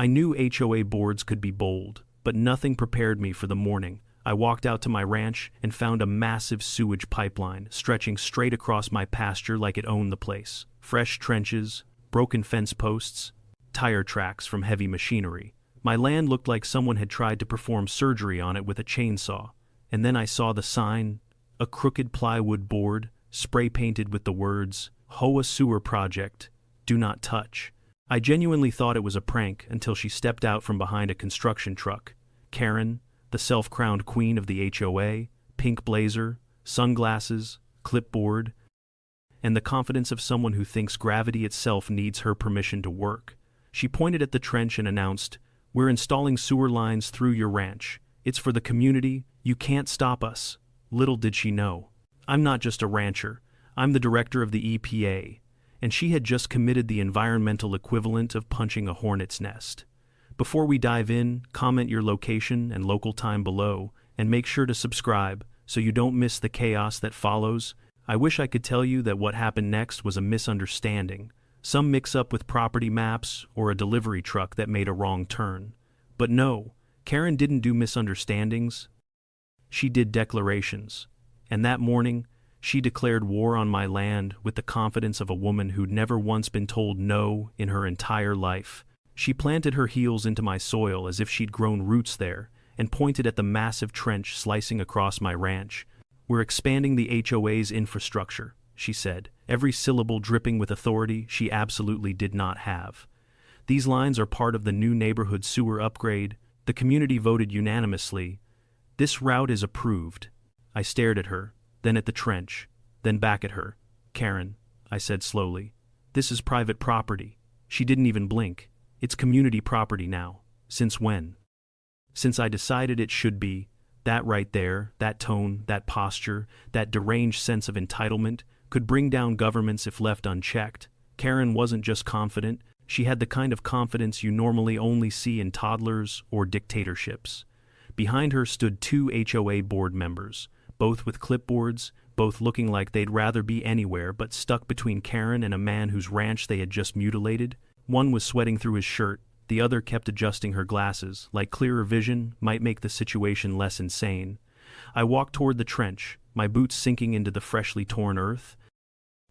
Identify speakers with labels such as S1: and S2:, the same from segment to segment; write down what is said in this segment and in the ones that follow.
S1: I knew HOA boards could be bold, but nothing prepared me for the morning. I walked out to my ranch and found a massive sewage pipeline stretching straight across my pasture like it owned the place. Fresh trenches, broken fence posts, tire tracks from heavy machinery. My land looked like someone had tried to perform surgery on it with a chainsaw. And then I saw the sign, a crooked plywood board, spray-painted with the words, HOA Sewer Project, Do Not Touch. I genuinely thought it was a prank until she stepped out from behind a construction truck. Karen, the self-crowned queen of the HOA, pink blazer, sunglasses, clipboard, and the confidence of someone who thinks gravity itself needs her permission to work. She pointed at the trench and announced, "We're installing sewer lines through your ranch. It's for the community. You can't stop us." Little did she know, I'm not just a rancher. I'm the director of the EPA, and she had just committed the environmental equivalent of punching a hornet's nest. Before we dive in, comment your location and local time below, and make sure to subscribe so you don't miss the chaos that follows. I wish I could tell you that what happened next was a misunderstanding, some mix-up with property maps or a delivery truck that made a wrong turn. But no, Karen didn't do misunderstandings. She did declarations. And that morning, she declared war on my land with the confidence of a woman who'd never once been told no in her entire life. She planted her heels into my soil as if she'd grown roots there, and pointed at the massive trench slicing across my ranch. "We're expanding the HOA's infrastructure," she said, every syllable dripping with authority she absolutely did not have. "These lines are part of the new neighborhood sewer upgrade. The community voted unanimously. This route is approved." I stared at her, then at the trench, then back at her. "Karen," I said slowly, "this is private property." She didn't even blink. "It's community property now." "Since when?" "Since I decided it should be." That right there, that tone, that posture, that deranged sense of entitlement could bring down governments if left unchecked. Karen wasn't just confident, she had the kind of confidence you normally only see in toddlers or dictatorships. Behind her stood two HOA board members, both with clipboards, both looking like they'd rather be anywhere but stuck between Karen and a man whose ranch they had just mutilated. One was sweating through his shirt, the other kept adjusting her glasses, like clearer vision might make the situation less insane. I walked toward the trench, my boots sinking into the freshly torn earth.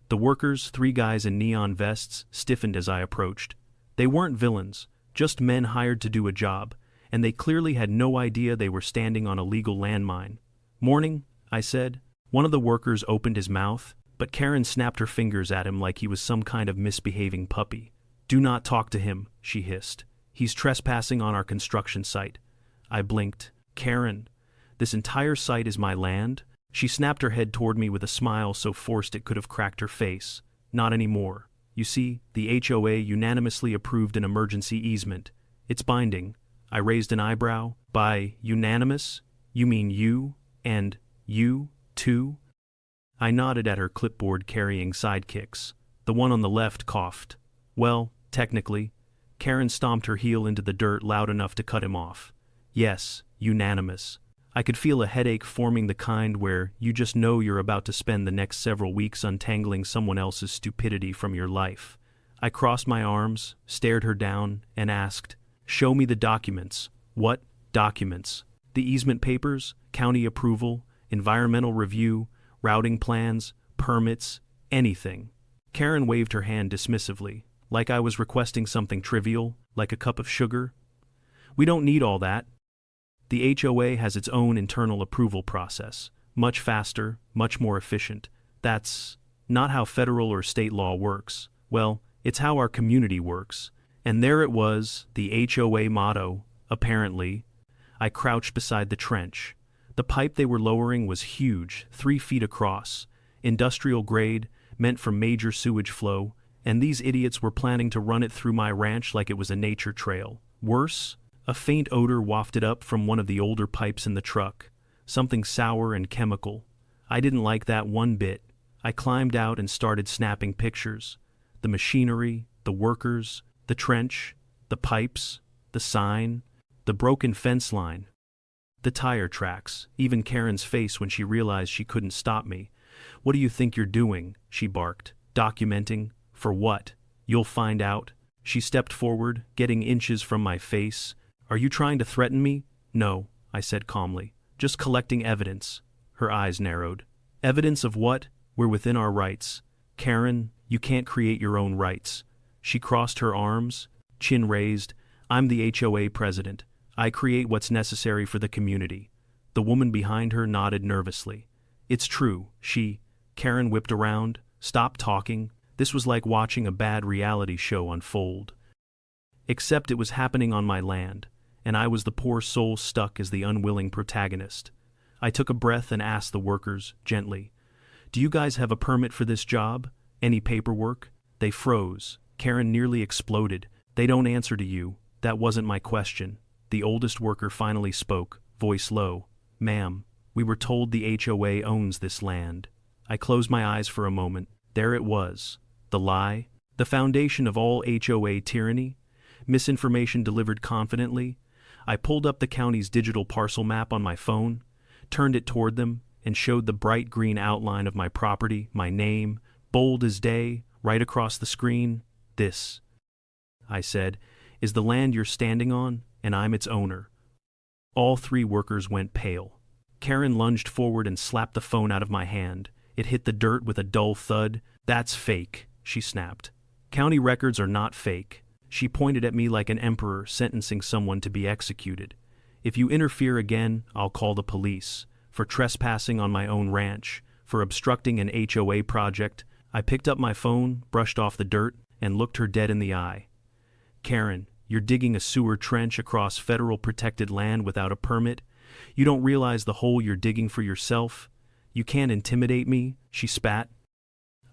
S1: The workers, 3 guys in neon vests, stiffened as I approached. They weren't villains, just men hired to do a job, and they clearly had no idea they were standing on a legal landmine. "Morning," I said. One of the workers opened his mouth, but Karen snapped her fingers at him like he was some kind of misbehaving puppy. "Do not talk to him," she hissed. "He's trespassing on our construction site." I blinked. "Karen, this entire site is my land?" She snapped her head toward me with a smile so forced it could have cracked her face. "Not anymore. You see, the HOA unanimously approved an emergency easement. It's binding." I raised an eyebrow. "By unanimous? You mean you? And you, too?" I nodded at her clipboard carrying sidekicks. The one on the left coughed. "Well, technically." Karen stomped her heel into the dirt loud enough to cut him off. "Yes, unanimous." I could feel a headache forming, the kind where you just know you're about to spend the next several weeks untangling someone else's stupidity from your life. I crossed my arms, stared her down, and asked, "Show me the documents." "What documents?" "The easement papers, county approval, environmental review, routing plans, permits, anything." Karen waved her hand dismissively, like I was requesting something trivial, like a cup of sugar. "We don't need all that. The HOA has its own internal approval process, much faster, much more efficient. That's not how federal or state law works. Well, it's how our community works." And there it was, the HOA motto, apparently. I crouched beside the trench. The pipe they were lowering was huge, 3 feet across, industrial grade, meant for major sewage flow, and these idiots were planning to run it through my ranch like it was a nature trail. Worse, a faint odor wafted up from one of the older pipes in the truck, something sour and chemical. I didn't like that one bit. I climbed out and started snapping pictures. The machinery, the workers, the trench, the pipes, the sign, the broken fence line, the tire tracks, even Karen's face when she realized she couldn't stop me. "What do you think you're doing?" she barked. "Documenting? For what?" "You'll find out." She stepped forward, getting inches from my face. Are you trying to threaten me? No, I said calmly. Just collecting evidence. Her eyes narrowed. Evidence of what? We're within our rights. Karen, you can't create your own rights. She crossed her arms, chin raised. I'm the HOA president. I create what's necessary for the community. The woman behind her nodded nervously. It's true, Karen whipped around. Stop talking. This was like watching a bad reality show unfold. Except it was happening on my land, and I was the poor soul stuck as the unwilling protagonist. I took a breath and asked the workers, gently, Do you guys have a permit for this job? Any paperwork? They froze. Karen nearly exploded. They don't answer to you. That wasn't my question. The oldest worker finally spoke, voice low. Ma'am, we were told the HOA owns this land. I closed my eyes for a moment. There it was. The lie. The foundation of all HOA tyranny. Misinformation delivered confidently. I pulled up the county's digital parcel map on my phone, turned it toward them, and showed the bright green outline of my property, my name, bold as day, right across the screen. This, I said, is the land you're standing on, and I'm its owner. All three workers went pale. Karen lunged forward and slapped the phone out of my hand. It hit the dirt with a dull thud. That's fake, she snapped. County records are not fake. She pointed at me like an emperor sentencing someone to be executed. If you interfere again, I'll call the police. For trespassing on my own ranch, for obstructing an HOA project. I picked up my phone, brushed off the dirt, and looked her dead in the eye. Karen, you're digging a sewer trench across federal protected land without a permit. You don't realize the hole you're digging for yourself. You can't intimidate me, she spat.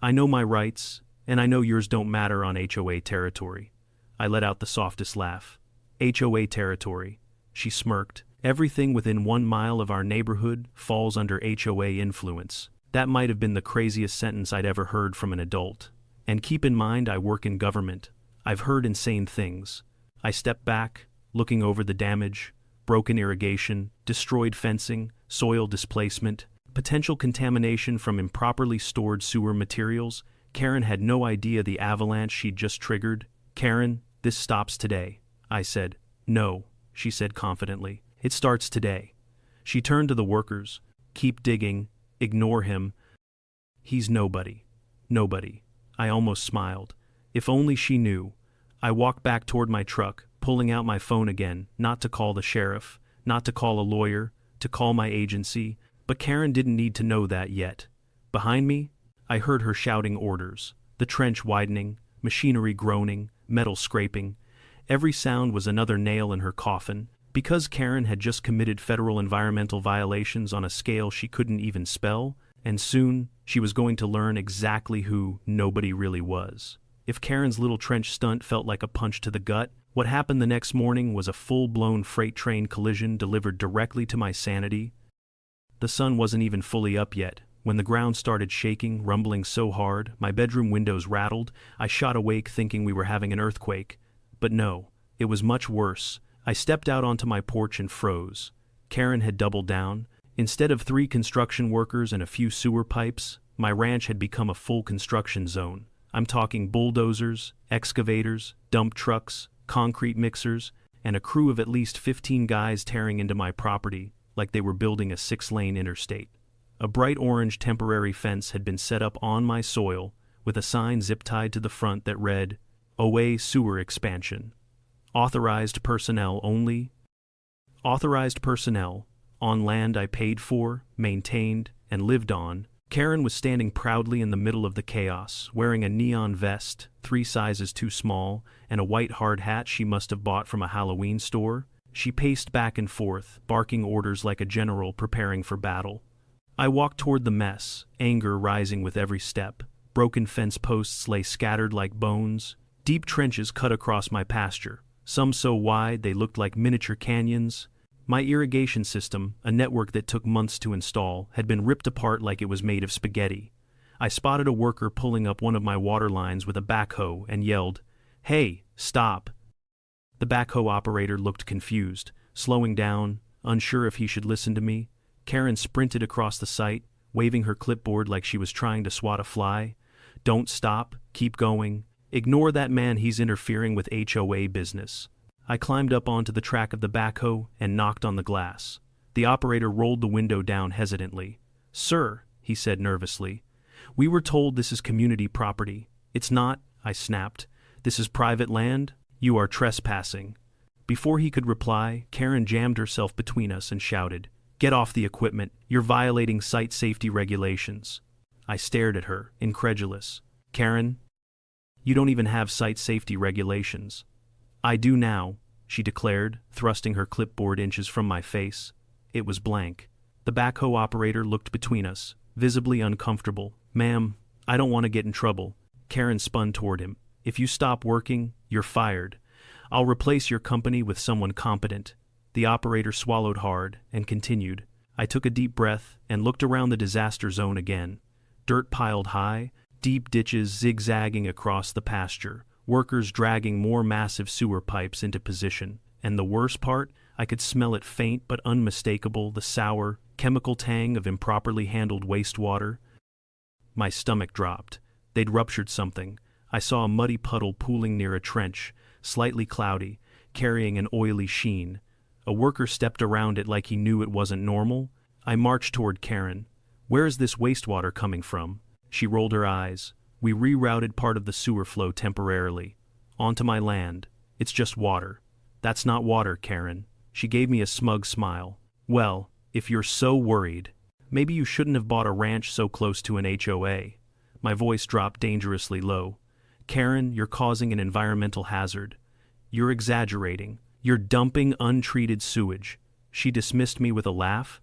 S1: I know my rights, and I know yours don't matter on HOA territory. I let out the softest laugh. HOA territory, she smirked. Everything within 1 mile of our neighborhood falls under HOA influence. That might have been the craziest sentence I'd ever heard from an adult. And keep in mind I work in government. I've heard insane things. I stepped back, looking over the damage, broken irrigation, destroyed fencing, soil displacement, potential contamination from improperly stored sewer materials. Karen had no idea the avalanche she'd just triggered. Karen, this stops today, I said. No, she said confidently. It starts today. She turned to the workers. Keep digging. Ignore him. He's nobody. Nobody. I almost smiled. If only she knew. I walked back toward my truck, pulling out my phone again, not to call the sheriff, not to call a lawyer, to call my agency, but Karen didn't need to know that yet. Behind me, I heard her shouting orders, the trench widening, machinery groaning, metal scraping. Every sound was another nail in her coffin. Because Karen had just committed federal environmental violations on a scale she couldn't even spell, and soon she was going to learn exactly who nobody really was. If Karen's little trench stunt felt like a punch to the gut, what happened the next morning was a full-blown freight train collision delivered directly to my sanity. The sun wasn't even fully up yet. When the ground started shaking, rumbling so hard, my bedroom windows rattled. I shot awake thinking we were having an earthquake. But no, it was much worse. I stepped out onto my porch and froze. Karen had doubled down. Instead of 3 construction workers and a few sewer pipes, my ranch had become a full construction zone. I'm talking bulldozers, excavators, dump trucks, concrete mixers, and a crew of at least 15 guys tearing into my property like they were building a 6-lane interstate. A bright orange temporary fence had been set up on my soil with a sign zip-tied to the front that read, OA Sewer Expansion. Authorized personnel only. Authorized personnel on land I paid for, maintained, and lived on. Karen was standing proudly in the middle of the chaos, wearing a neon vest, 3 sizes too small, and a white hard hat she must have bought from a Halloween store. She paced back and forth, barking orders like a general preparing for battle. I walked toward the mess, anger rising with every step. Broken fence posts lay scattered like bones. Deep trenches cut across my pasture, some so wide they looked like miniature canyons. My irrigation system, a network that took months to install, had been ripped apart like it was made of spaghetti. I spotted a worker pulling up one of my water lines with a backhoe and yelled, "Hey, stop!" The backhoe operator looked confused, slowing down, unsure if he should listen to me. Karen sprinted across the site, waving her clipboard like she was trying to swat a fly. "Don't stop, keep going. Ignore that man, he's interfering with HOA business. I climbed up onto the track of the backhoe and knocked on the glass. The operator rolled the window down hesitantly. Sir, he said nervously, we were told this is community property. It's not, I snapped. This is private land. You are trespassing. Before he could reply, Karen jammed herself between us and shouted, Get off the equipment. You're violating site safety regulations. I stared at her, incredulous. Karen, you don't even have site safety regulations. I do now, she declared, thrusting her clipboard inches from my face. It was blank. The backhoe operator looked between us, visibly uncomfortable. Ma'am, I don't want to get in trouble. Karen spun toward him. If you stop working, you're fired. I'll replace your company with someone competent. The operator swallowed hard and continued. I took a deep breath and looked around the disaster zone again. Dirt piled high, deep ditches zigzagging across the pasture, workers dragging more massive sewer pipes into position. And the worst part, I could smell it faint but unmistakable, the sour, chemical tang of improperly handled wastewater. My stomach dropped. They'd ruptured something. I saw a muddy puddle pooling near a trench, slightly cloudy, carrying an oily sheen. A worker stepped around it like he knew it wasn't normal. I marched toward Karen. Where is this wastewater coming from? She rolled her eyes. We rerouted part of the sewer flow temporarily. Onto my land. It's just water. That's not water, Karen. She gave me a smug smile. Well, if you're so worried, maybe you shouldn't have bought a ranch so close to an HOA. My voice dropped dangerously low. Karen, you're causing an environmental hazard. You're exaggerating. You're dumping untreated sewage. She dismissed me with a laugh.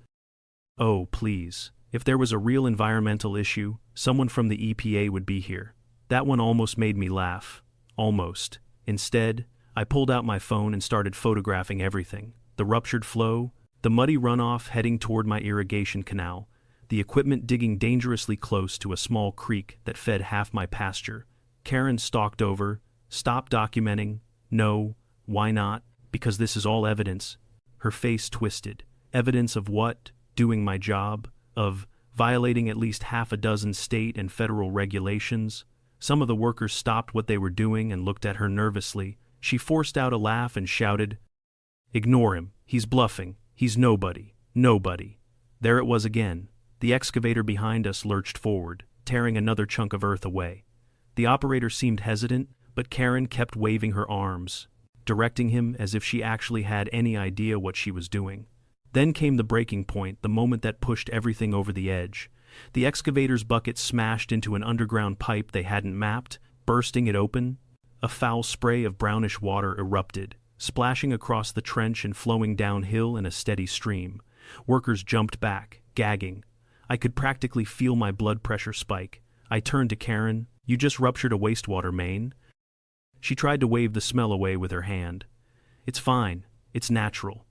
S1: Oh, please. If there was a real environmental issue, someone from the EPA would be here. That one almost made me laugh. Almost. Instead, I pulled out my phone and started photographing everything. The ruptured flow, the muddy runoff heading toward my irrigation canal, the equipment digging dangerously close to a small creek that fed half my pasture. Karen stalked over. Stop documenting. No. Why not? Because this is all evidence. Her face twisted. Evidence of what? Doing my job? Of violating at least half a dozen state and federal regulations? Some of the workers stopped what they were doing and looked at her nervously. She forced out a laugh and shouted, Ignore him. He's bluffing. He's nobody. Nobody. There it was again. The excavator behind us lurched forward, tearing another chunk of earth away. The operator seemed hesitant, but Karen kept waving her arms, directing him as if she actually had any idea what she was doing. Then came the breaking point, the moment that pushed everything over the edge. The excavator's bucket smashed into an underground pipe they hadn't mapped, bursting it open. A foul spray of brownish water erupted, splashing across the trench and flowing downhill in a steady stream. Workers jumped back, gagging. I could practically feel my blood pressure spike. I turned to Karen. You just ruptured a wastewater main? She tried to wave the smell away with her hand. It's fine. It's natural.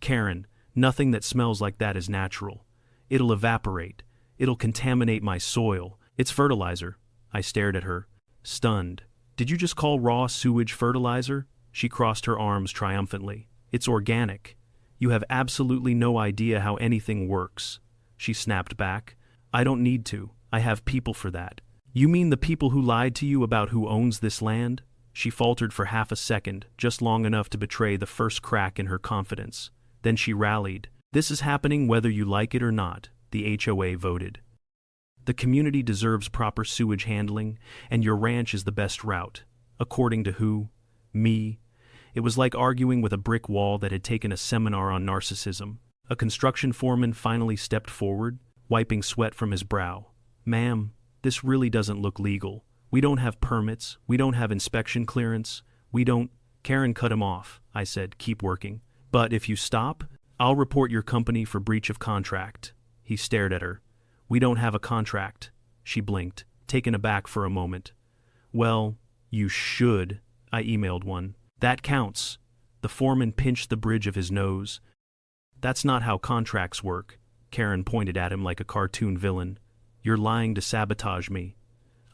S1: Karen, nothing that smells like that is natural. It'll evaporate. It'll contaminate my soil. It's fertilizer. I stared at her, stunned. Did you just call raw sewage fertilizer? She crossed her arms triumphantly. It's organic. You have absolutely no idea how anything works. She snapped back. I don't need to. I have people for that. You mean the people who lied to you about who owns this land? She faltered for half a second, just long enough to betray the first crack in her confidence. Then she rallied. This is happening whether you like it or not, the HOA voted. The community deserves proper sewage handling, and your ranch is the best route. According to who? Me. It was like arguing with a brick wall that had taken a seminar on narcissism. A construction foreman finally stepped forward, wiping sweat from his brow. Ma'am, this really doesn't look legal. We don't have permits. We don't have inspection clearance. We don't... Karen cut him off. I said, keep working. But if you stop, I'll report your company for breach of contract. He stared at her. We don't have a contract. She blinked, taken aback for a moment. Well, you should. I emailed one. That counts. The foreman pinched the bridge of his nose. That's not how contracts work. Karen pointed at him like a cartoon villain. You're lying to sabotage me.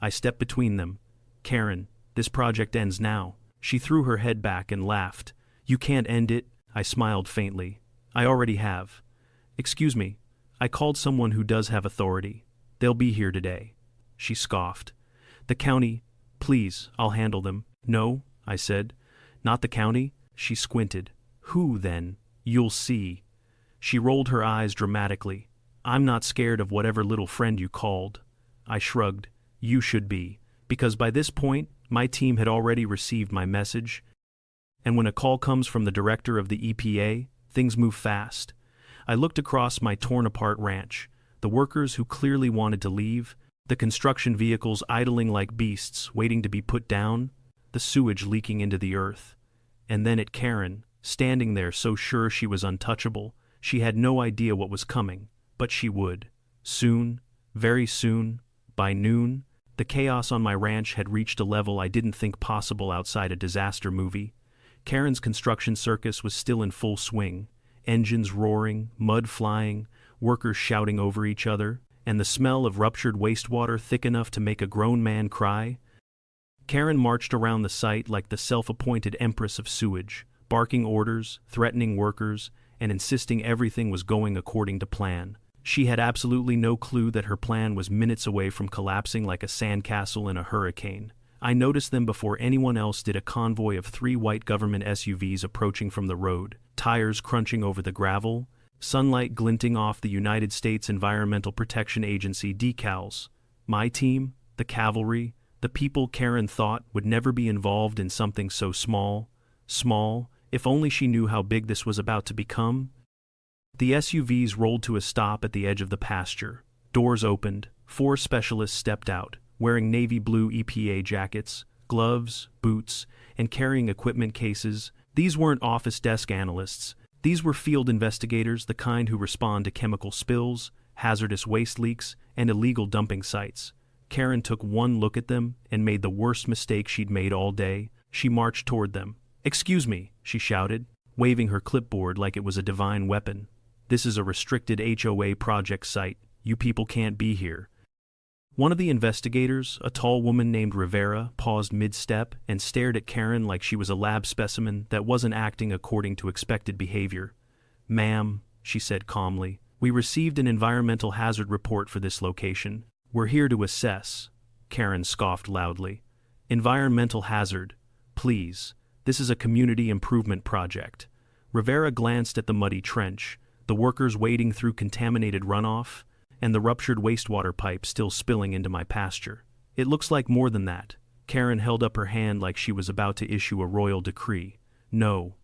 S1: I stepped between them. Karen, this project ends now. She threw her head back and laughed. You can't end it. I smiled faintly. I already have. Excuse me. I called someone who does have authority. They'll be here today. She scoffed. The county, Please, I'll handle them. No, I said. Not the county? She squinted. Who, then? You'll see. She rolled her eyes dramatically. I'm not scared of whatever little friend you called. I shrugged. You should be. Because by this point, my team had already received my message. And when a call comes from the director of the EPA, things move fast. I looked across my torn-apart ranch. The workers who clearly wanted to leave, the construction vehicles idling like beasts, waiting to be put down, the sewage leaking into the earth. And then at Karen, standing there so sure she was untouchable. She had no idea what was coming, but she would. Soon, very soon, by noon, the chaos on my ranch had reached a level I didn't think possible outside a disaster movie. Karen's construction circus was still in full swing, engines roaring, mud flying, workers shouting over each other, and the smell of ruptured wastewater thick enough to make a grown man cry. Karen marched around the site like the self-appointed empress of sewage, barking orders, threatening workers, and insisting everything was going according to plan. She had absolutely no clue that her plan was minutes away from collapsing like a sandcastle in a hurricane. I noticed them before anyone else did. A convoy of 3 white government SUVs approaching from the road, tires crunching over the gravel, sunlight glinting off the United States Environmental Protection Agency decals. My team, the cavalry, the people Karen thought would never be involved in something so small, if only she knew how big this was about to become. The SUVs rolled to a stop at the edge of the pasture. Doors opened, 4 specialists stepped out, wearing navy blue EPA jackets, gloves, boots, and carrying equipment cases. These weren't office desk analysts. These were field investigators, the kind who respond to chemical spills, hazardous waste leaks, and illegal dumping sites. Karen took one look at them and made the worst mistake she'd made all day. She marched toward them. "Excuse me," she shouted, waving her clipboard like it was a divine weapon. "This is a restricted HOA project site. You people can't be here." One of the investigators, a tall woman named Rivera, paused mid-step and stared at Karen like she was a lab specimen that wasn't acting according to expected behavior. "Ma'am," she said calmly, "we received an environmental hazard report for this location. We're here to assess." Karen scoffed loudly. "Environmental hazard? Please. This is a community improvement project." Rivera glanced at the muddy trench, the workers wading through contaminated runoff, and the ruptured wastewater pipe still spilling into my pasture. "It looks like more than that." Karen held up her hand like she was about to issue a royal decree. "No.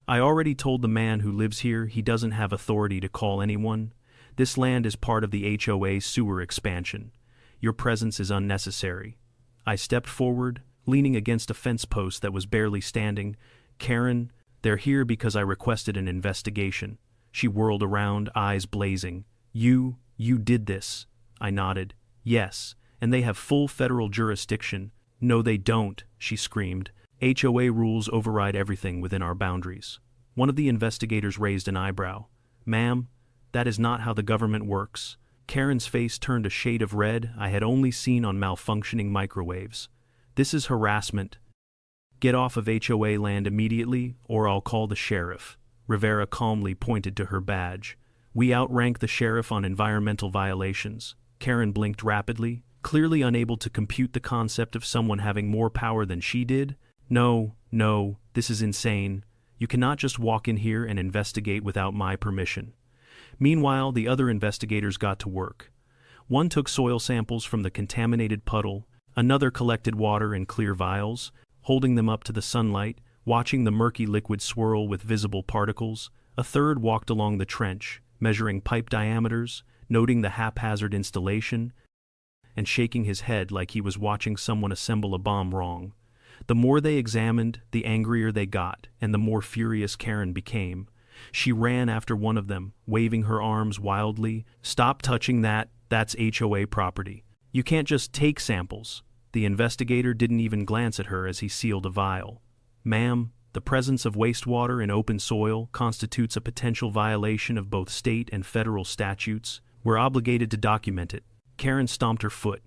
S1: I already told the man who lives here he doesn't have authority to call anyone. This land is part of the HOA sewer expansion. Your presence is unnecessary." I stepped forward, leaning against a fence post that was barely standing. "Karen, they're here because I requested an investigation." She whirled around, eyes blazing. You did this." I nodded. "Yes, and they have full federal jurisdiction." "No, they don't," she screamed. "HOA rules override everything within our boundaries." One of the investigators raised an eyebrow. "Ma'am, that is not how the government works." Karen's face turned a shade of red I had only seen on malfunctioning microwaves. "This is harassment. Get off of HOA land immediately, or I'll call the sheriff." Rivera calmly pointed to her badge. "We outrank the sheriff on environmental violations." Karen blinked rapidly, clearly unable to compute the concept of someone having more power than she did. No, this is insane. You cannot just walk in here and investigate without my permission." Meanwhile, the other investigators got to work. One took soil samples from the contaminated puddle, another collected water in clear vials, holding them up to the sunlight, watching the murky liquid swirl with visible particles. A third walked along the trench, measuring pipe diameters, noting the haphazard installation, and shaking his head like he was watching someone assemble a bomb wrong. The more they examined, the angrier they got, and the more furious Karen became. She ran after one of them, waving her arms wildly. "Stop touching that, that's HOA property. You can't just take samples." The investigator didn't even glance at her as he sealed a vial. "Ma'am, the presence of wastewater in open soil constitutes a potential violation of both state and federal statutes. We're obligated to document it." Karen stomped her foot.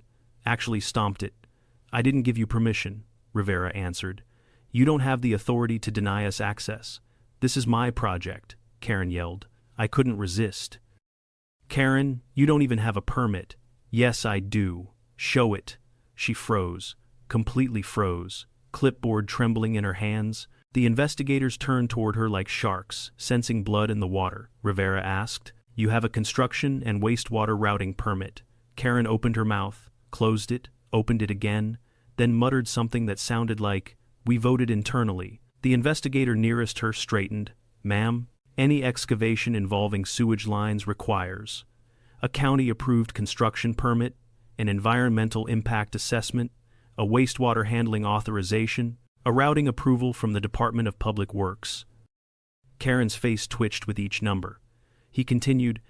S1: Actually stomped it. "I didn't give you permission," Rivera answered. "You don't have the authority to deny us access. This is my project," Karen yelled. I couldn't resist. "Karen, you don't even have a permit." "Yes, I do. Show it." She froze. completely froze, clipboard trembling in her hands. The investigators turned toward her like sharks, sensing blood in the water. Rivera asked, "You have a construction and wastewater routing permit." Karen opened her mouth, closed it, opened it again, then muttered something that sounded like, "We voted internally." The investigator nearest her straightened. "Ma'am, any excavation involving sewage lines requires a county-approved construction permit, an environmental impact assessment, a wastewater handling authorization, a routing approval from the Department of Public Works." Karen's face twitched with each number. He continued,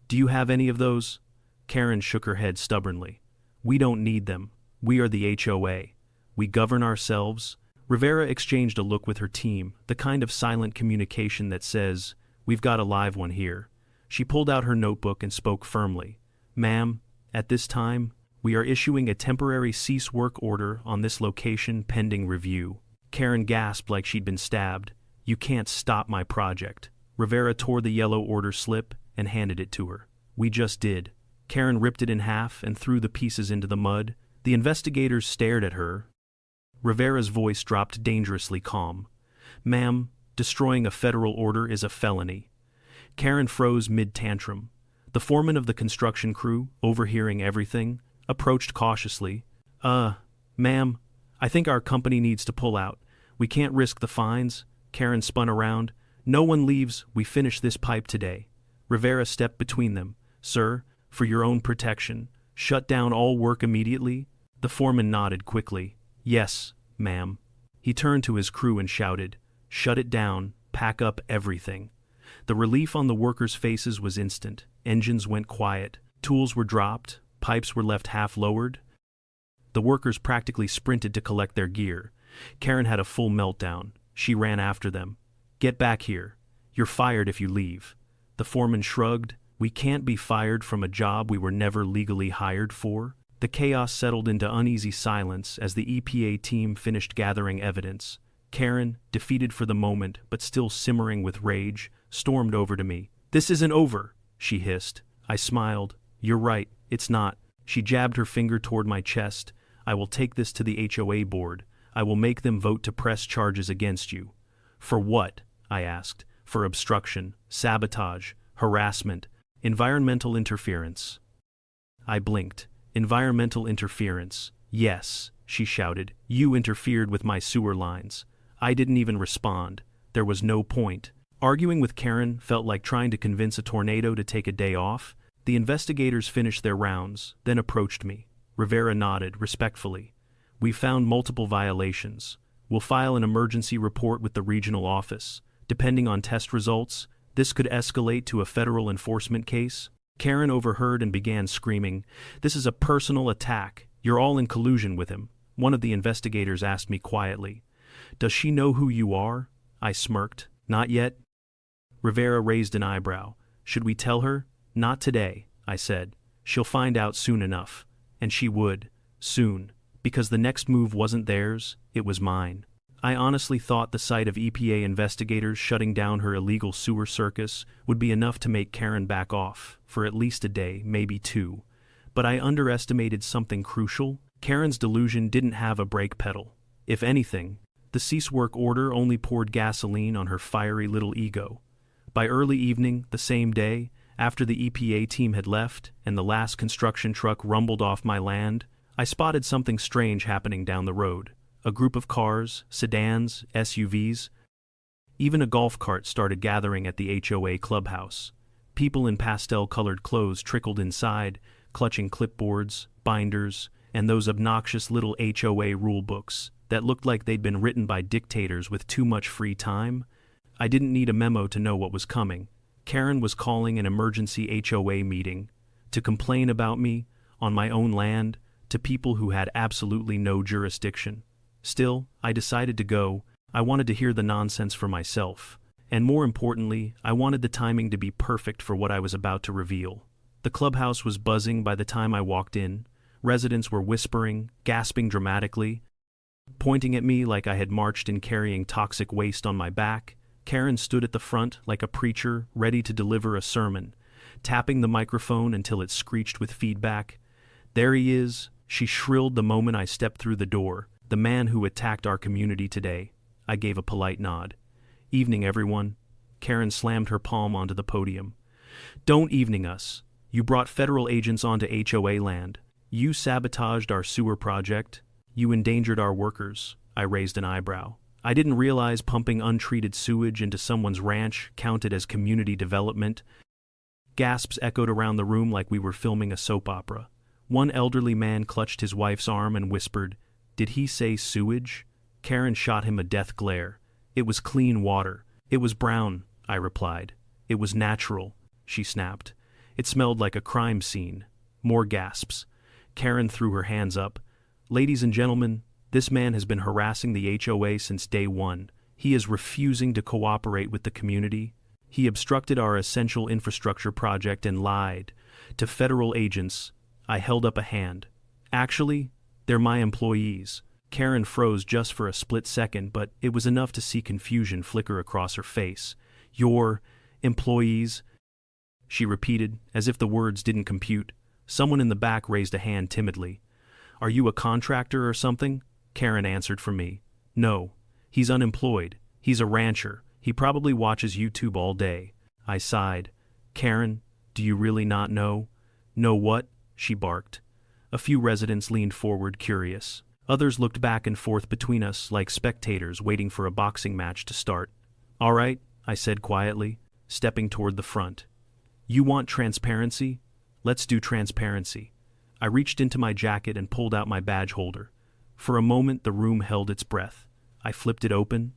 S1: "Do you have any of those?" Karen shook her head stubbornly. "We don't need them. We are the HOA. We govern ourselves." Rivera exchanged a look with her team, the kind of silent communication that says, "We've got a live one here." She pulled out her notebook and spoke firmly. "Ma'am, at this time, we are issuing a temporary cease work order on this location pending review." Karen gasped like she'd been stabbed. "You can't stop my project." Rivera tore the yellow order slip and handed it to her. "We just did." Karen ripped it in half and threw the pieces into the mud. The investigators stared at her. Rivera's voice dropped dangerously calm. "Ma'am, destroying a federal order is a felony." Karen froze mid-tantrum. The foreman of the construction crew, overhearing everything, approached cautiously. Ma'am, I think our company needs to pull out. We can't risk the fines." Karen spun around. "No one leaves. We finish this pipe today." Rivera stepped between them. "Sir, for your own protection, shut down all work immediately." The foreman nodded quickly. "Yes, ma'am." He turned to his crew and shouted, "Shut it down, pack up everything." The relief on the workers' faces was instant. Engines went quiet, tools were dropped, pipes were left half-lowered. The workers practically sprinted to collect their gear. Karen had a full meltdown. She ran after them. "Get back here. You're fired if you leave." The foreman shrugged. "We can't be fired from a job we were never legally hired for." The chaos settled into uneasy silence as the EPA team finished gathering evidence. Karen, defeated for the moment but still simmering with rage, stormed over to me. "This isn't over," she hissed. I smiled. "You're right, it's not." She jabbed her finger toward my chest. "I will take this to the HOA board. I will make them vote to press charges against you." "For what?" I asked. "For obstruction, sabotage, harassment, environmental interference." I blinked. "Environmental interference. Yes," she shouted. "You interfered with my sewer lines." I didn't even respond. There was no point. Arguing with Karen felt like trying to convince a tornado to take a day off. The investigators finished their rounds, then approached me. Rivera nodded respectfully. "We've found multiple violations. We'll file an emergency report with the regional office. Depending on test results, this could escalate to a federal enforcement case." Karen overheard and began screaming, "This is a personal attack. You're all in collusion with him." One of the investigators asked me quietly, "Does she know who you are?" I smirked. "Not yet." Rivera raised an eyebrow. "Should we tell her?" "Not today," I said. "She'll find out soon enough." And she would. Soon. Because the next move wasn't theirs, it was mine. I honestly thought the sight of EPA investigators shutting down her illegal sewer circus would be enough to make Karen back off, for at least a day, maybe two. But I underestimated something crucial. Karen's delusion didn't have a brake pedal. If anything, the cease work order only poured gasoline on her fiery little ego. By early evening, the same day, after the EPA team had left and the last construction truck rumbled off my land, I spotted something strange happening down the road. A group of cars, sedans, SUVs. Even a golf cart started gathering at the HOA clubhouse. People in pastel-colored clothes trickled inside, clutching clipboards, binders, and those obnoxious little HOA rulebooks that looked like they'd been written by dictators with too much free time. I didn't need a memo to know what was coming. Karen was calling an emergency HOA meeting to complain about me, on my own land, to people who had absolutely no jurisdiction. Still, I decided to go. I wanted to hear the nonsense for myself. And more importantly, I wanted the timing to be perfect for what I was about to reveal. The clubhouse was buzzing by the time I walked in. Residents were whispering, gasping dramatically, pointing at me like I had marched in carrying toxic waste on my back. Karen stood at the front like a preacher ready to deliver a sermon, tapping the microphone until it screeched with feedback. "There he is," she shrilled the moment I stepped through the door. The man who attacked our community today. I gave a polite nod. Evening, everyone. Karen slammed her palm onto the podium. Don't evening us. You brought federal agents onto HOA land. You sabotaged our sewer project. You endangered our workers. I raised an eyebrow. I didn't realize pumping untreated sewage into someone's ranch counted as community development. Gasps echoed around the room like we were filming a soap opera. One elderly man clutched his wife's arm and whispered, "Did he say sewage?" Karen shot him a death glare. "It was clean water. It was brown," I replied. "It was natural," she snapped. "It smelled like a crime scene." More gasps. Karen threw her hands up. "Ladies and gentlemen, this man has been harassing the HOA since day one. He is refusing to cooperate with the community. He obstructed our essential infrastructure project and lied to federal agents." I held up a hand. "Actually, they're my employees." Karen froze just for a split second, but it was enough to see confusion flicker across her face. "Your employees?" she repeated, as if the words didn't compute. Someone in the back raised a hand timidly. "Are you a contractor or something?" Karen answered for me. "No, he's unemployed. He's a rancher. He probably watches YouTube all day." I sighed. "Karen, do you really not know?" "Know what?" she barked. A few residents leaned forward, curious. Others looked back and forth between us like spectators waiting for a boxing match to start. "All right," I said quietly, stepping toward the front. "You want transparency? Let's do transparency." I reached into my jacket and pulled out my badge holder. For a moment the room held its breath. I flipped it open.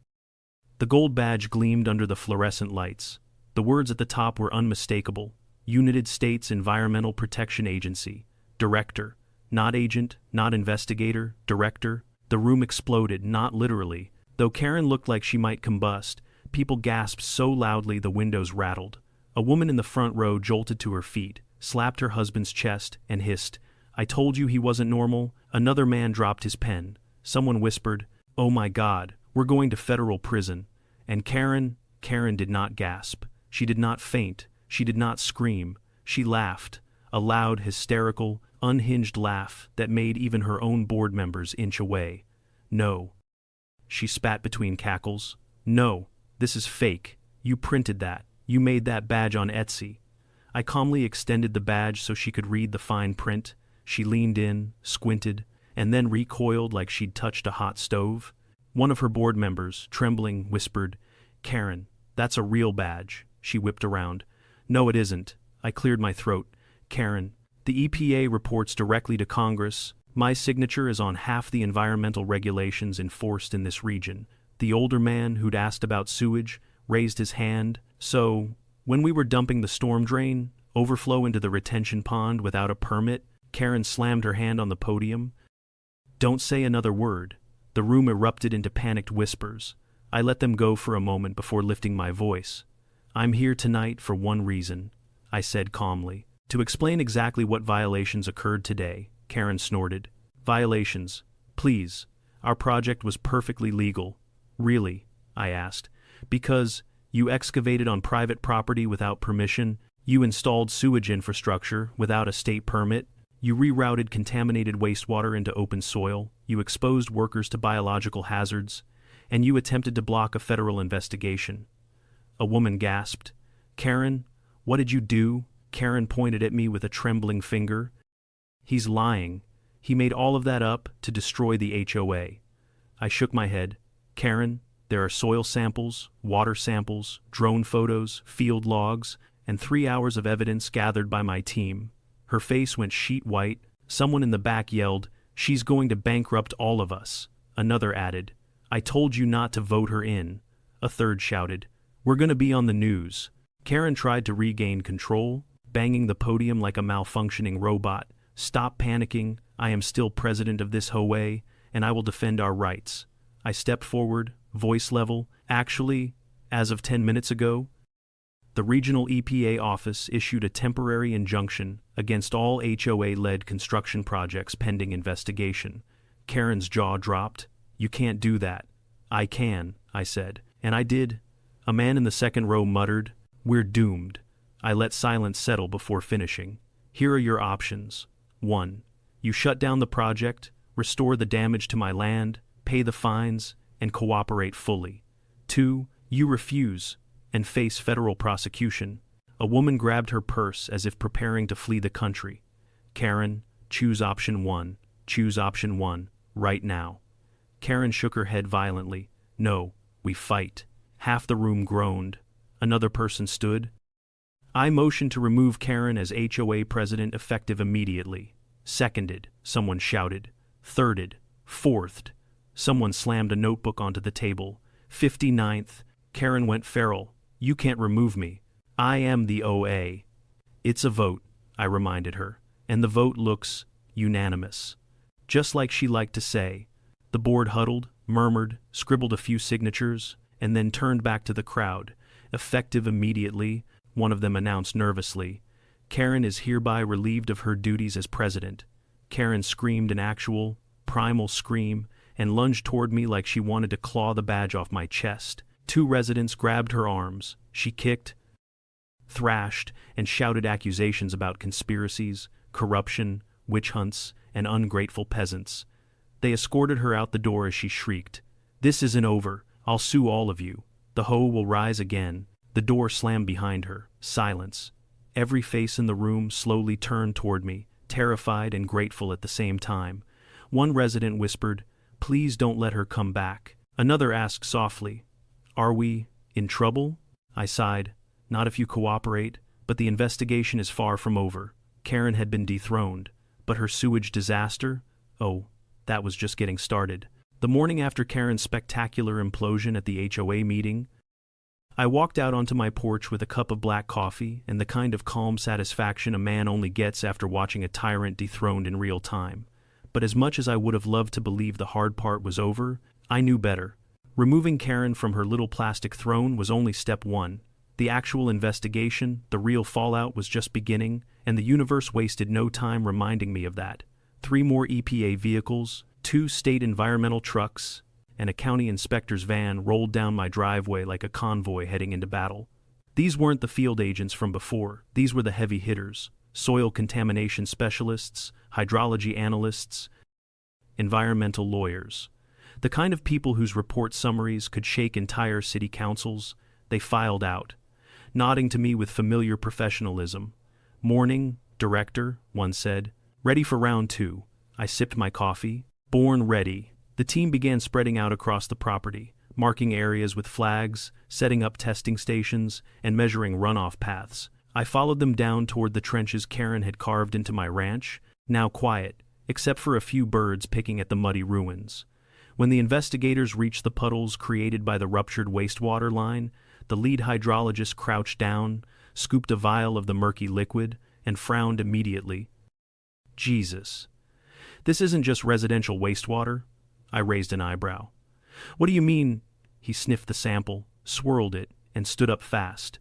S1: The gold badge gleamed under the fluorescent lights. The words at the top were unmistakable. United States Environmental Protection Agency. Director. Not agent, not investigator, director. The room exploded, not literally. Though Karen looked like she might combust, people gasped so loudly the windows rattled. A woman in the front row jolted to her feet, slapped her husband's chest, and hissed, "I told you he wasn't normal." Another man dropped his pen. Someone whispered, "Oh my God, we're going to federal prison." And Karen did not gasp. She did not faint. She did not scream. She laughed, a loud, hysterical, unhinged laugh that made even her own board members inch away. "No." She spat between cackles. "No, this is fake. You printed that. You made that badge on Etsy." I calmly extended the badge so she could read the fine print. She leaned in, squinted, and then recoiled like she'd touched a hot stove. One of her board members, trembling, whispered, "Karen, that's a real badge." She whipped around. "No, it isn't." I cleared my throat. "Karen, the EPA reports directly to Congress. My signature is on half the environmental regulations enforced in this region." The older man who'd asked about sewage raised his hand. "So, when we were dumping the storm drain, overflow into the retention pond without a permit," Karen slammed her hand on the podium. "Don't say another word." The room erupted into panicked whispers. I let them go for a moment before lifting my voice. "I'm here tonight for one reason," I said calmly. "To explain exactly what violations occurred today." Karen snorted. "Violations? Please. Our project was perfectly legal." "Really?" I asked. "Because you excavated on private property without permission, you installed sewage infrastructure without a state permit, you rerouted contaminated wastewater into open soil, you exposed workers to biological hazards, and you attempted to block a federal investigation." A woman gasped. "Karen, what did you do?" Karen pointed at me with a trembling finger. "He's lying. He made all of that up to destroy the HOA." I shook my head. "Karen, there are soil samples, water samples, drone photos, field logs, and 3 hours of evidence gathered by my team." Her face went sheet white. Someone in the back yelled, "She's going to bankrupt all of us." Another added, "I told you not to vote her in." A third shouted, "We're going to be on the news." Karen tried to regain control, banging the podium like a malfunctioning robot. "Stop panicking. I am still president of this HOA, and I will defend our rights." I stepped forward, voice level. "Actually, as of 10 minutes ago, the regional EPA office issued a temporary injunction against all HOA-led construction projects pending investigation." Karen's jaw dropped. "You can't do that." "I can," I said. "And I did." A man in the second row muttered, "We're doomed." I let silence settle before finishing. "Here are your options. 1. You shut down the project, restore the damage to my land, pay the fines, and cooperate fully. 2. You refuse and face federal prosecution. A woman grabbed her purse as if preparing to flee the country. Karen, choose option 1. Choose option 1, right now. Karen shook her head violently. No, we fight. Half the room groaned. Another person stood. I motioned to remove Karen as HOA president effective immediately. Seconded, someone shouted. Thirded, fourthed. Someone slammed a notebook onto the table. 59th, Karen went feral. You can't remove me. I am the OA. It's a vote, I reminded her, and the vote looks unanimous. Just like she liked to say. The board huddled, murmured, scribbled a few signatures, and then turned back to the crowd. Effective immediately, one of them announced nervously. Karen is hereby relieved of her duties as president. Karen screamed an actual, primal scream and lunged toward me like she wanted to claw the badge off my chest. 2 residents grabbed her arms. She kicked, thrashed, and shouted accusations about conspiracies, corruption, witch hunts, and ungrateful peasants. They escorted her out the door as she shrieked, "This isn't over. I'll sue all of you. The hoe will rise again." The door slammed behind her. Silence. Every face in the room slowly turned toward me, terrified and grateful at the same time. One resident whispered, "Please don't let her come back." Another asked softly, "Are we in trouble?" I sighed, "Not if you cooperate, but the investigation is far from over." Karen had been dethroned, but her sewage disaster? Oh, that was just getting started. The morning after Karen's spectacular implosion at the HOA meeting, I walked out onto my porch with a cup of black coffee and the kind of calm satisfaction a man only gets after watching a tyrant dethroned in real time. But as much as I would have loved to believe the hard part was over, I knew better. Removing Karen from her little plastic throne was only step 1. The actual investigation, the real fallout, was just beginning, and the universe wasted no time reminding me of that. 3 more EPA vehicles, 2 state environmental trucks, and a county inspector's van rolled down my driveway like a convoy heading into battle. These weren't the field agents from before. These were the heavy hitters: soil contamination specialists, hydrology analysts, environmental lawyers. The kind of people whose report summaries could shake entire city councils. They filed out, nodding to me with familiar professionalism. "Morning, Director," one said. "Ready for round 2. I sipped my coffee. Born ready. The team began spreading out across the property, marking areas with flags, setting up testing stations, and measuring runoff paths. I followed them down toward the trenches Karen had carved into my ranch, now quiet, except for a few birds picking at the muddy ruins. When the investigators reached the puddles created by the ruptured wastewater line, the lead hydrologist crouched down, scooped a vial of the murky liquid, and frowned immediately. "Jesus. This isn't just residential wastewater?" I raised an eyebrow. "What do you mean?" He sniffed the sample, swirled it, and stood up fast.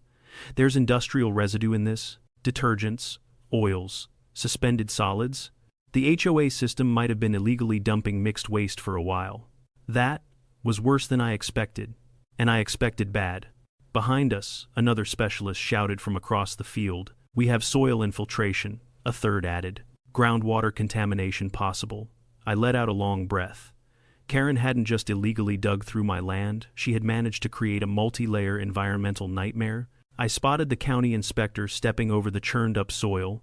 S1: "There's industrial residue in this, detergents, oils, suspended solids. The HOA system might have been illegally dumping mixed waste for a while." That was worse than I expected, and I expected bad. Behind us, another specialist shouted from across the field, "We have soil infiltration," a third added. "Groundwater contamination possible." I let out a long breath. Karen hadn't just illegally dug through my land, she had managed to create a multi-layer environmental nightmare. I spotted the county inspector stepping over the churned-up soil.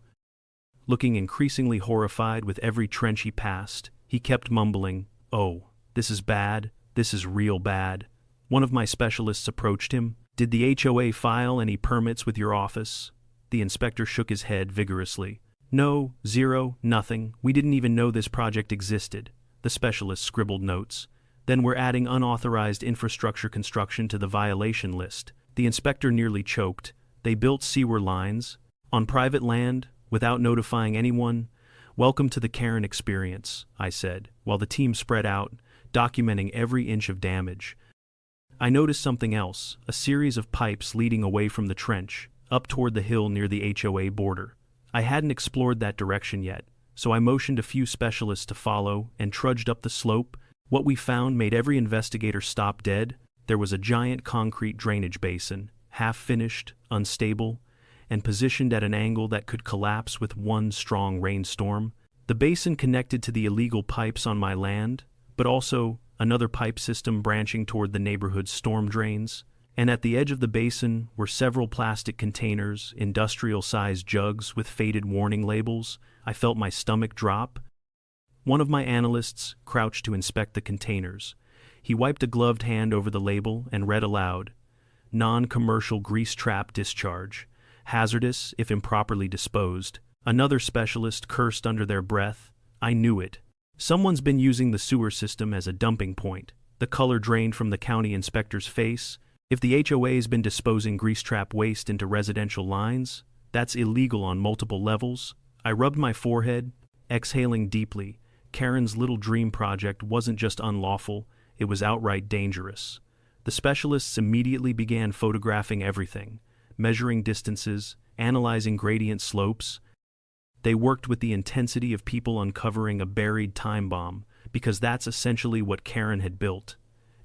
S1: Looking increasingly horrified with every trench he passed, he kept mumbling, "Oh, this is bad, this is real bad." One of my specialists approached him. "Did the HOA file any permits with your office?" The inspector shook his head vigorously. "No, zero, nothing. We didn't even know this project existed." The specialist scribbled notes. "Then we're adding unauthorized infrastructure construction to the violation list." The inspector nearly choked. "They built sewer lines on private land without notifying anyone." "Welcome to the Karen experience," I said, while the team spread out, documenting every inch of damage. I noticed something else, a series of pipes leading away from the trench, up toward the hill near the HOA border. I hadn't explored that direction yet, so I motioned a few specialists to follow and trudged up the slope. What we found made every investigator stop dead. There was a giant concrete drainage basin, half-finished, unstable, and positioned at an angle that could collapse with one strong rainstorm. The basin connected to the illegal pipes on my land, but also another pipe system branching toward the neighborhood's storm drains. And at the edge of the basin were several plastic containers, industrial-sized jugs with faded warning labels. I felt my stomach drop. One of my analysts crouched to inspect the containers. He wiped a gloved hand over the label and read aloud, "Non-commercial grease trap discharge. Hazardous if improperly disposed." Another specialist cursed under their breath. I knew it. Someone's been using the sewer system as a dumping point. The color drained from the county inspector's face. If the HOA's been disposing grease trap waste into residential lines, that's illegal on multiple levels. I rubbed my forehead, exhaling deeply. Karen's little dream project wasn't just unlawful, it was outright dangerous. The specialists immediately began photographing everything, measuring distances, analyzing gradient slopes. They worked with the intensity of people uncovering a buried time bomb, because that's essentially what Karen had built.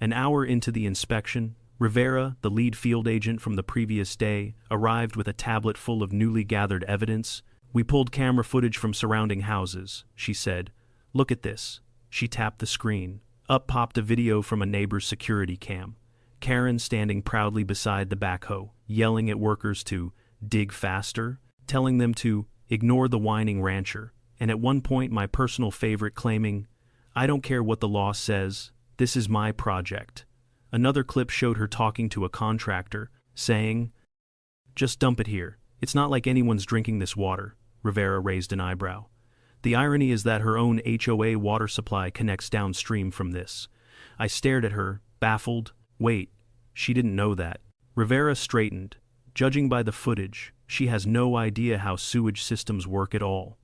S1: An hour into the inspection, Rivera, the lead field agent from the previous day, arrived with a tablet full of newly gathered evidence. "We pulled camera footage from surrounding houses," she said. "Look at this." She tapped the screen. Up popped a video from a neighbor's security cam. Karen standing proudly beside the backhoe, yelling at workers to dig faster, telling them to ignore the whining rancher, and at one point my personal favorite claiming, "I don't care what the law says, this is my project." Another clip showed her talking to a contractor, saying, "Just dump it here. It's not like anyone's drinking this water." Rivera raised an eyebrow. The irony is that her own HOA water supply connects downstream from this. I stared at her, baffled. Wait, she didn't know that. Rivera straightened. Judging by the footage, she has no idea how sewage systems work at all.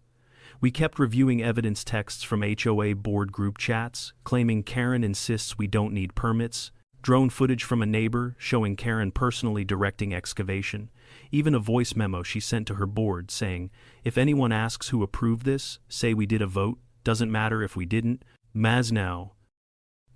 S1: We kept reviewing evidence texts from HOA board group chats, claiming Karen insists we don't need permits, drone footage from a neighbor showing Karen personally directing excavation, even a voice memo she sent to her board saying, "If anyone asks who approved this, say we did a vote, doesn't matter if we didn't, Maz now."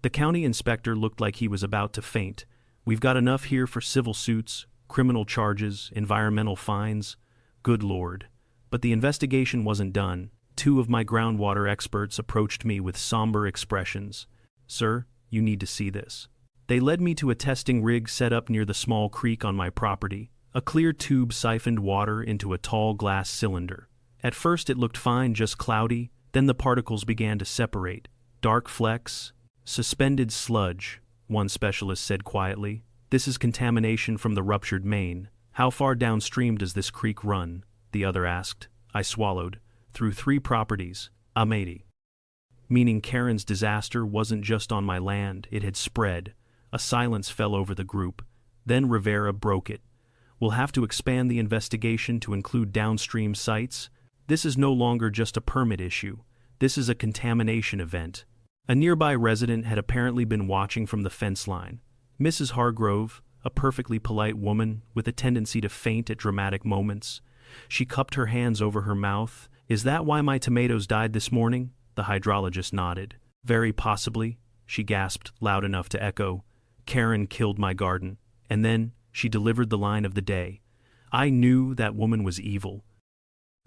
S1: The county inspector looked like he was about to faint. "We've got enough here for civil suits, criminal charges, environmental fines. Good Lord." But the investigation wasn't done. Two of my groundwater experts approached me with somber expressions. "Sir, you need to see this." They led me to a testing rig set up near the small creek on my property. A clear tube siphoned water into a tall glass cylinder. At first it looked fine, just cloudy, then the particles began to separate. Dark flecks, suspended sludge, one specialist said quietly. "This is contamination from the ruptured main." "How far downstream does this creek run?" the other asked. I swallowed. "Through 3 properties, I'm 80. Meaning Karen's disaster wasn't just on my land, it had spread. A silence fell over the group. Then Rivera broke it. "We'll have to expand the investigation to include downstream sites. This is no longer just a permit issue. This is a contamination event." A nearby resident had apparently been watching from the fence line. Mrs. Hargrove, a perfectly polite woman with a tendency to faint at dramatic moments. She cupped her hands over her mouth. "Is that why my tomatoes died this morning?" The hydrologist nodded. "Very possibly," she gasped, loud enough to echo. "Karen killed my garden." And then she delivered the line of the day. I knew that woman was evil.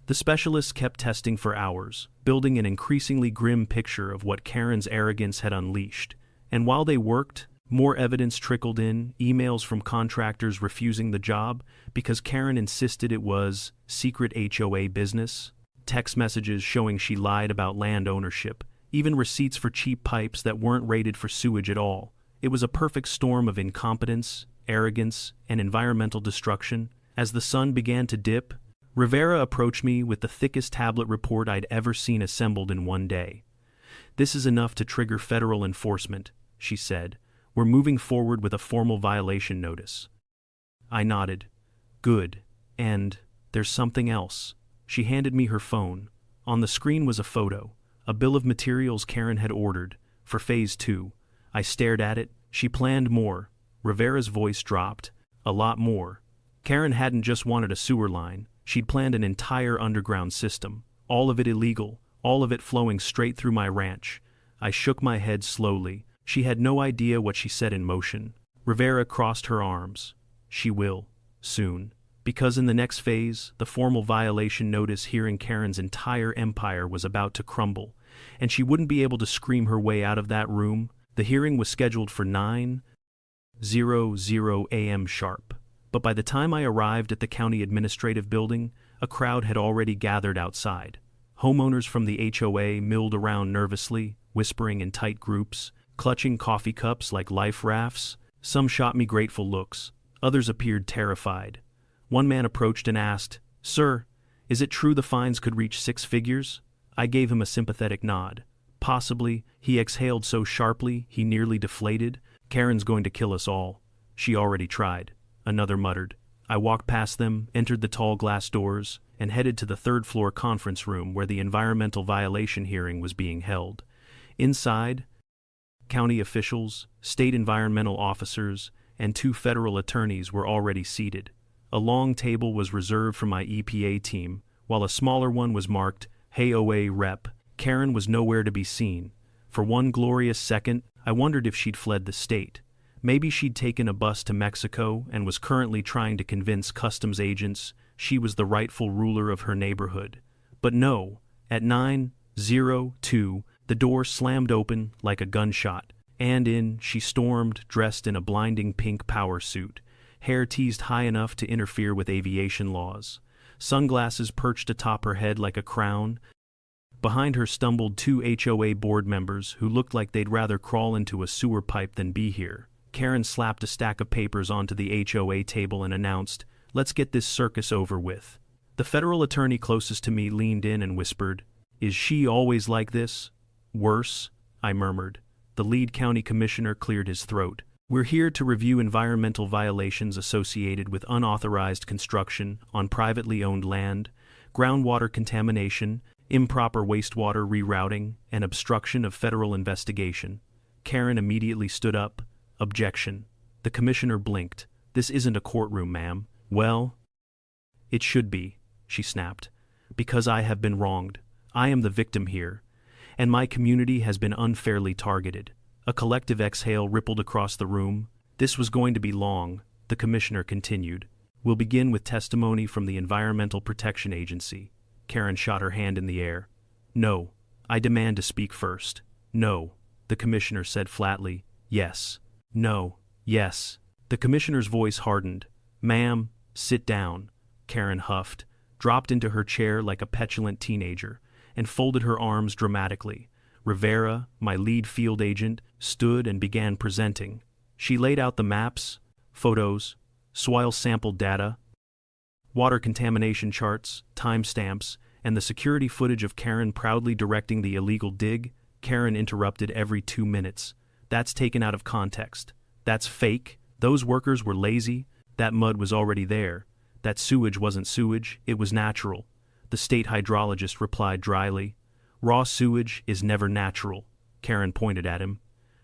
S1: The specialists kept testing for hours, building an increasingly grim picture of what Karen's arrogance had unleashed. And while they worked, more evidence trickled in, emails from contractors refusing the job because Karen insisted it was secret HOA business, text messages showing she lied about land ownership, even receipts for cheap pipes that weren't rated for sewage at all. It was a perfect storm of incompetence, arrogance, and environmental destruction. As the sun began to dip, Rivera approached me with the thickest tablet report I'd ever seen assembled in one day. "This is enough to trigger federal enforcement," she said. "We're moving forward with a formal violation notice." I nodded. "Good. And there's something else." She handed me her phone. On the screen was a photo, a bill of materials Karen had ordered, for Phase 2. I stared at it. She planned more. Rivera's voice dropped. A lot more. Karen hadn't just wanted a sewer line. She'd planned an entire underground system. All of it illegal. All of it flowing straight through my ranch. I shook my head slowly. She had no idea what she set in motion. Rivera crossed her arms. "She will. Soon. Because in the next phase, the formal violation notice hearing, Karen's entire empire was about to crumble, and she wouldn't be able to scream her way out of that room. The hearing was scheduled for 9:00 a.m. sharp. But by the time I arrived at the county administrative building, a crowd had already gathered outside. Homeowners from the HOA milled around nervously, whispering in tight groups, clutching coffee cups like life rafts. Some shot me grateful looks. Others appeared terrified. One man approached and asked, "Sir, is it true the fines could reach 6 figures?" I gave him a sympathetic nod. "Possibly," he exhaled so sharply he nearly deflated. "Karen's going to kill us all. She already tried," another muttered. I walked past them, entered the tall glass doors, and headed to the third-floor conference room where the environmental violation hearing was being held. Inside, county officials, state environmental officers, and 2 federal attorneys were already seated. A long table was reserved for my EPA team, while a smaller one was marked HOA Rep. Karen was nowhere to be seen. For one glorious second, I wondered if she'd fled the state. Maybe she'd taken a bus to Mexico and was currently trying to convince customs agents she was the rightful ruler of her neighborhood. But no, at 9:02, the door slammed open like a gunshot, and in she stormed, dressed in a blinding pink power suit, hair teased high enough to interfere with aviation laws, sunglasses perched atop her head like a crown. Behind her stumbled 2 HOA board members who looked like they'd rather crawl into a sewer pipe than be here. Karen slapped a stack of papers onto the HOA table and announced, "Let's get this circus over with." The federal attorney closest to me leaned in and whispered, "Is she always like this?" "Worse," I murmured. The lead county commissioner cleared his throat. "We're here to review environmental violations associated with unauthorized construction on privately owned land, groundwater contamination, improper wastewater rerouting, and obstruction of federal investigation." Karen immediately stood up. "Objection." The commissioner blinked. "This isn't a courtroom, ma'am." "Well, it should be," she snapped. "Because I have been wronged. I am the victim here, and my community has been unfairly targeted." A collective exhale rippled across the room. "This was going to be long," the commissioner continued. "We'll begin with testimony from the Environmental Protection Agency." Karen shot her hand in the air. "No, I demand to speak first." "No," the commissioner said flatly. "Yes." "No, yes." The commissioner's voice hardened. "Ma'am, sit down." Karen huffed, dropped into her chair like a petulant teenager, and folded her arms dramatically. Rivera, my lead field agent, stood and began presenting. She laid out the maps, photos, soil sample data, water contamination charts, timestamps, and the security footage of Karen proudly directing the illegal dig. Karen interrupted every 2 minutes. "That's taken out of context. That's fake. Those workers were lazy. That mud was already there. That sewage wasn't sewage, it was natural." The state hydrologist replied dryly. "Raw sewage is never natural." Karen pointed at him.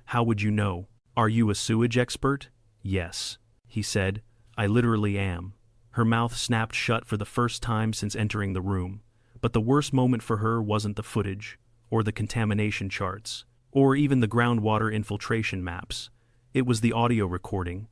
S1: "How would you know? Are you a sewage expert?" "Yes," he said. "I literally am." Her mouth snapped shut for the first time since entering the room. But the worst moment for her wasn't the footage, or the contamination charts, or even the groundwater infiltration maps. It was the audio recording.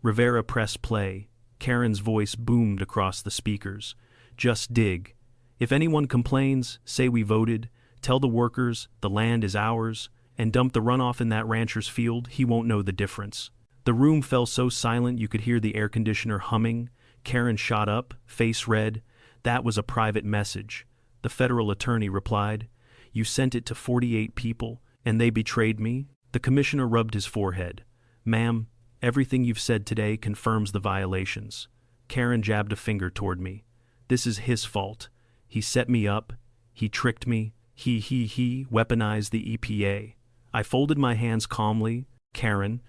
S1: Rivera pressed play. Karen's voice boomed across the speakers. "Just dig. If anyone complains, say we voted, tell the workers the land is ours, and dump the runoff in that rancher's field, he won't know the difference." The room fell so silent you could hear the air conditioner humming. Karen shot up, face red. "That was a private message." The federal attorney replied. "You sent it to 48 people, and they betrayed me?" The commissioner rubbed his forehead. "Ma'am, everything you've said today confirms the violations." Karen jabbed a finger toward me. "This is his fault. He set me up. He tricked me. He weaponized the EPA." I folded my hands calmly. "Karen,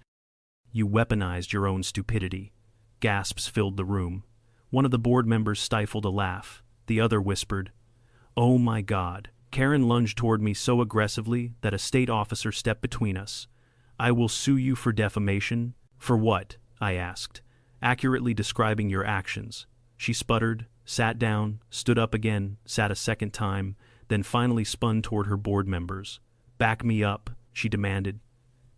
S1: you weaponized your own stupidity." Gasps filled the room. One of the board members stifled a laugh. The other whispered, "Oh my God." Karen lunged toward me so aggressively that a state officer stepped between us. "I will sue you for defamation." "For what?" I asked, accurately describing your actions. She sputtered, sat down, stood up again, sat a second time, then finally spun toward her board members. "Back me up," she demanded.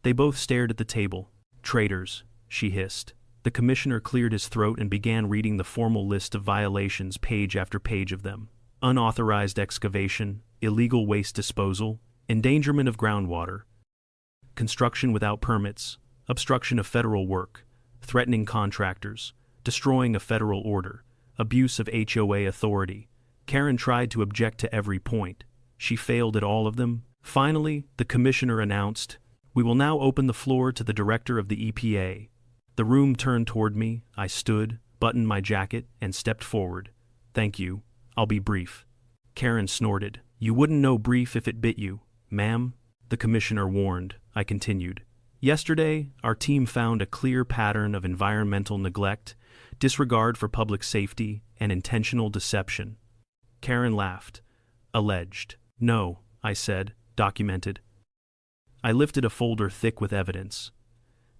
S1: They both stared at the table. "Traitors," she hissed. The commissioner cleared his throat and began reading the formal list of violations, page after page of them. Unauthorized excavation, illegal waste disposal, endangerment of groundwater, construction without permits, obstruction of federal work, threatening contractors, destroying a federal order, abuse of HOA authority. Karen tried to object to every point. She failed at all of them. Finally, the commissioner announced, "We will now open the floor to the director of the EPA." The room turned toward me. I stood, buttoned my jacket, and stepped forward. "Thank you. I'll be brief." Karen snorted. "You wouldn't know brief if it bit you, ma'am," the commissioner warned. I continued. "Yesterday, our team found a clear pattern of environmental neglect, disregard for public safety, and intentional deception." Karen laughed. "Alleged." "No," I said, "documented." I lifted a folder thick with evidence.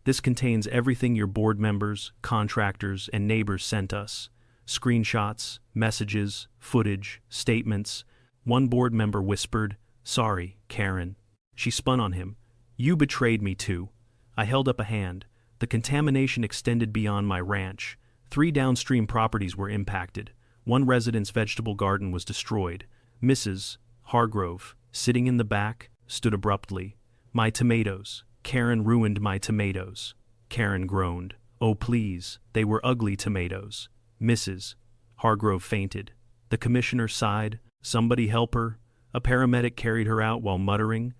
S1: "This contains everything your board members, contractors, and neighbors sent us. Screenshots, messages, footage, statements." One board member whispered, "Sorry, Karen." She spun on him. "You betrayed me too." I held up a hand. The contamination extended beyond my ranch. 3 downstream properties were impacted. One resident's vegetable garden was destroyed. Mrs. Hargrove, sitting in the back, stood abruptly. "My tomatoes. Karen ruined my tomatoes." Karen groaned. "Oh please, they were ugly tomatoes." Mrs. Hargrove fainted. The commissioner sighed. "Somebody help her." A paramedic carried her out while muttering.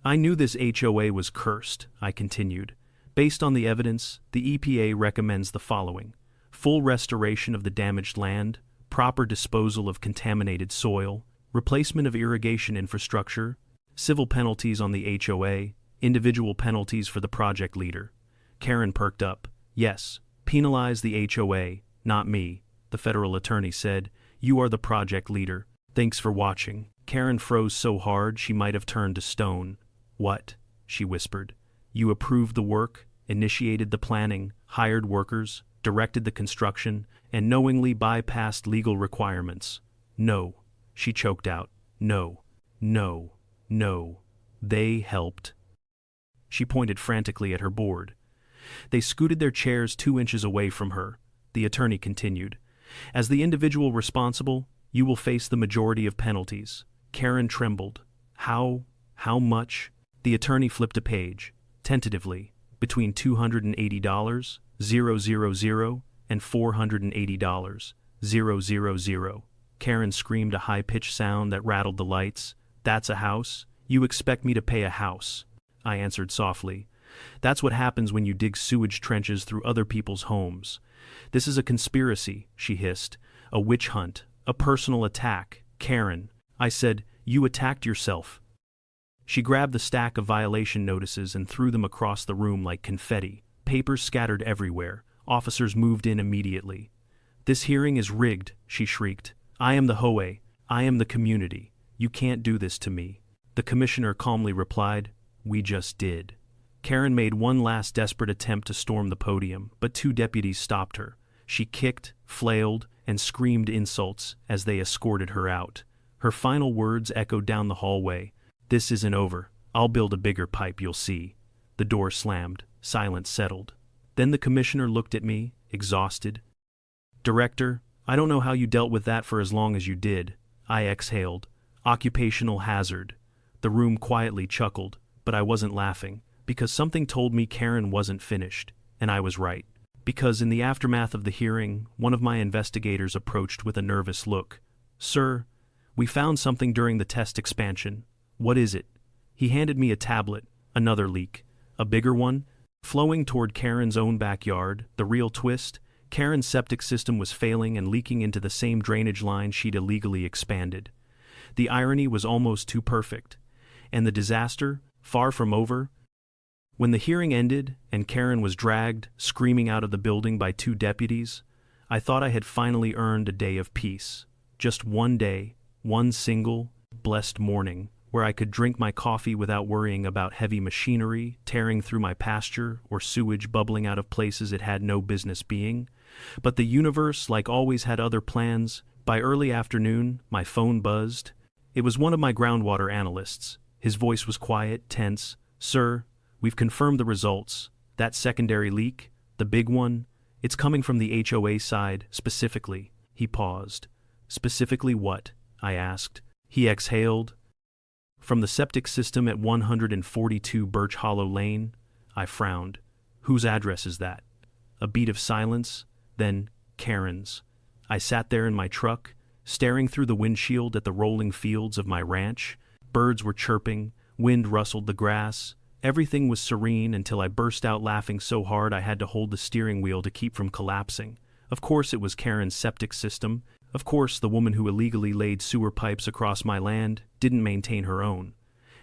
S1: "I knew this HOA was cursed," I continued. "Based on the evidence, the EPA recommends the following: full restoration of the damaged land, proper disposal of contaminated soil, replacement of irrigation infrastructure, civil penalties on the HOA, individual penalties for the project leader." Karen perked up. "Yes, penalize the HOA, not me," the federal attorney said. "You are the project leader. Thanks for watching." Karen froze so hard she might have turned to stone. "What?" she whispered. "You approved the work, initiated the planning, hired workers, directed the construction, and knowingly bypassed legal requirements." "No," she choked out. "No, no, no. They helped." She pointed frantically at her board. "They scooted their chairs 2 inches away from her," the attorney continued. "As the individual responsible, you will face the majority of penalties." Karen trembled. How much?" The attorney flipped a page, tentatively, between $280, 000, and $480, 000. Karen screamed a high-pitched sound that rattled the lights. "That's a house? You expect me to pay a house?" I answered softly. "That's what happens when you dig sewage trenches through other people's homes. This is a conspiracy," she hissed. "A witch hunt. A personal attack. Karen," I said, "you attacked yourself." She grabbed the stack of violation notices and threw them across the room like confetti. Papers scattered everywhere. Officers moved in immediately. "This hearing is rigged," she shrieked. "I am the HOA. I am the community. You can't do this to me." The commissioner calmly replied, "We just did." Karen made one last desperate attempt to storm the podium, but 2 deputies stopped her. She kicked, flailed, and screamed insults as they escorted her out. Her final words echoed down the hallway. "This isn't over. I'll build a bigger pipe, you'll see." The door slammed. Silence settled. Then the commissioner looked at me, exhausted. "Director, I don't know how you dealt with that for as long as you did." I exhaled. "Occupational hazard." The room quietly chuckled, but I wasn't laughing, because something told me Karen wasn't finished, and I was right. Because in the aftermath of the hearing, one of my investigators approached with a nervous look. "Sir, we found something during the test expansion." "What is it?" He handed me a tablet. Another leak. A bigger one. Flowing toward Karen's own backyard. The real twist: Karen's septic system was failing and leaking into the same drainage line she'd illegally expanded. The irony was almost too perfect. And the disaster, far from over. When the hearing ended, and Karen was dragged, screaming out of the building by 2 deputies, I thought I had finally earned a day of peace. Just one day, one single, blessed morning, where I could drink my coffee without worrying about heavy machinery tearing through my pasture or sewage bubbling out of places it had no business being. But the universe, like always, had other plans. By early afternoon, my phone buzzed. It was one of my groundwater analysts. His voice was quiet, tense. "Sir, we've confirmed the results. That secondary leak, The big one? It's coming from the HOA side, specifically. He paused. Specifically what? I asked. He exhaled. From the septic system at 142 Birch Hollow Lane? I frowned. Whose address is that? A beat of silence, then Karen's. I sat there in my truck, staring through the windshield at the rolling fields of my ranch. Birds were chirping, wind rustled the grass. Everything was serene until I burst out laughing so hard I had to hold the steering wheel to keep from collapsing. Of course it was Karen's septic system. Of course the woman who illegally laid sewer pipes across my land didn't maintain her own.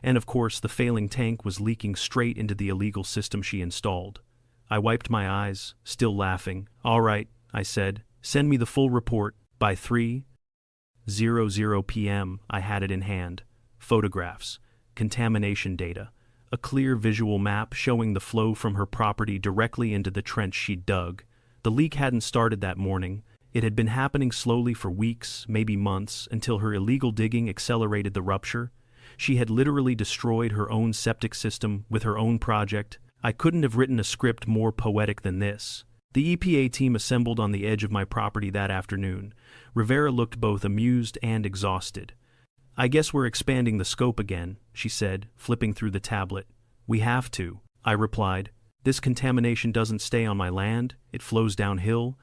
S1: And of course the failing tank was leaking straight into the illegal system she installed. I wiped my eyes, still laughing. All right, I said, send me the full report by 3:00 p.m. I had it in hand. Photographs, contamination data, a clear visual map showing the flow from her property directly into the trench she'd dug. The leak hadn't started that morning. It had been happening slowly for weeks, maybe months, until her illegal digging accelerated the rupture. She had literally destroyed her own septic system with her own project. I couldn't have written a script more poetic than this. The EPA team assembled on the edge of my property that afternoon. Rivera looked both amused and exhausted. I guess we're expanding the scope again, she said, flipping through the tablet. We have to, I replied. This contamination doesn't stay on my land, it flows downhill.